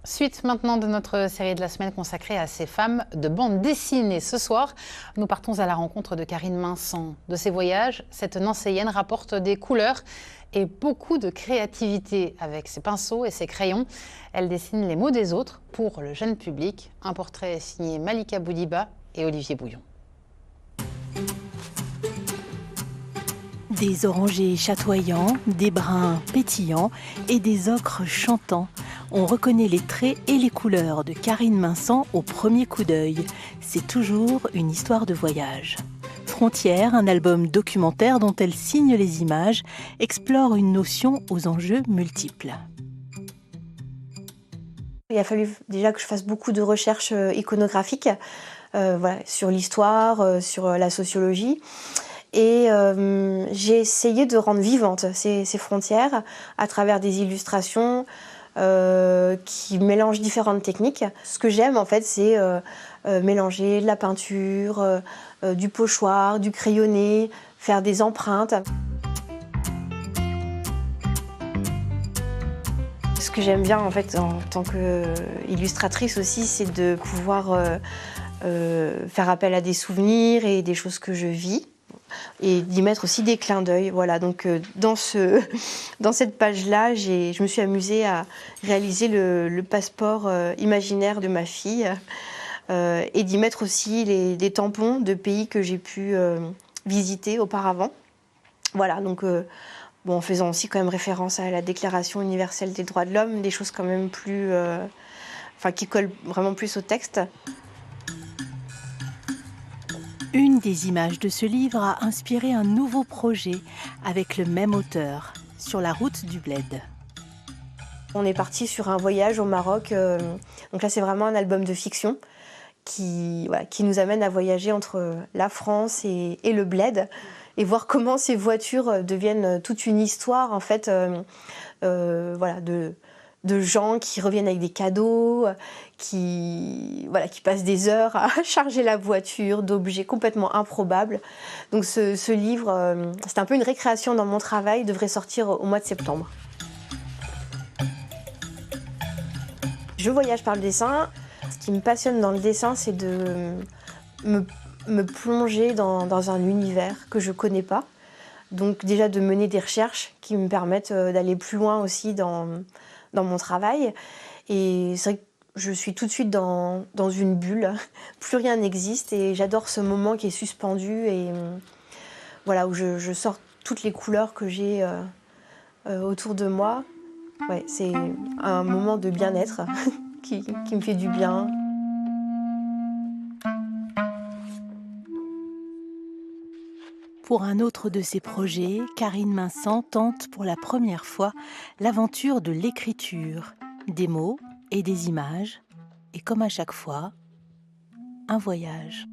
Suite maintenant de notre série de la semaine consacrée à ces femmes de bande dessinée. Ce soir, nous partons à la rencontre de Karine Minsant. De ses voyages, cette Nancéienne rapporte des couleurs et beaucoup de créativité. Avec ses pinceaux et ses crayons, elle dessine les mots des autres pour le jeune public. Un portrait signé Malika Boudiba et Olivier Bouillon. Des orangers chatoyants, des bruns pétillants et des ocres chantants. On reconnaît les traits et les couleurs de Karine Minsant au premier coup d'œil. C'est toujours une histoire de voyage. Frontières, un album documentaire dont elle signe les images, explore une notion aux enjeux multiples. Il a fallu déjà que je fasse beaucoup de recherches iconographiques sur l'histoire, sur la sociologie. Et j'ai essayé de rendre vivantes ces frontières à travers des illustrations qui mélangent différentes techniques. Ce que j'aime en fait, c'est mélanger de la peinture, du pochoir, du crayonné, faire des empreintes. Ce que j'aime bien en fait en tant qu'illustratrice aussi, c'est de pouvoir faire appel à des souvenirs et des choses que je vis. Et d'y mettre aussi des clins d'œil. Voilà, donc dans cette page-là, je me suis amusée à réaliser le passeport imaginaire de ma fille et d'y mettre aussi des tampons de pays que j'ai pu visiter auparavant. Voilà, donc en faisant aussi quand même référence à la Déclaration universelle des droits de l'homme, des choses quand même plus, qui collent vraiment plus au texte. Une des images de ce livre a inspiré un nouveau projet avec le même auteur, Sur la route du bled. On est parti sur un voyage au Maroc. Donc là, c'est vraiment un album de fiction qui nous amène à voyager entre la France et le bled et voir comment ces voitures deviennent toute une histoire en fait, de gens qui reviennent avec des cadeaux, qui passent des heures à charger la voiture d'objets complètement improbables. Donc ce livre, c'est un peu une récréation dans mon travail, devrait sortir au mois de septembre. Je voyage par le dessin. Ce qui me passionne dans le dessin, c'est de me plonger dans un univers que je ne connais pas. Donc déjà de mener des recherches qui me permettent d'aller plus loin aussi dans mon travail. Et c'est vrai que je suis tout de suite dans une bulle. Plus rien n'existe et j'adore ce moment qui est suspendu et où je sors toutes les couleurs que j'ai autour de moi. Ouais, c'est un moment de bien-être qui me fait du bien. Pour un autre de ses projets, Karine Minsant tente pour la première fois l'aventure de l'écriture, des mots et des images, et comme à chaque fois, un voyage.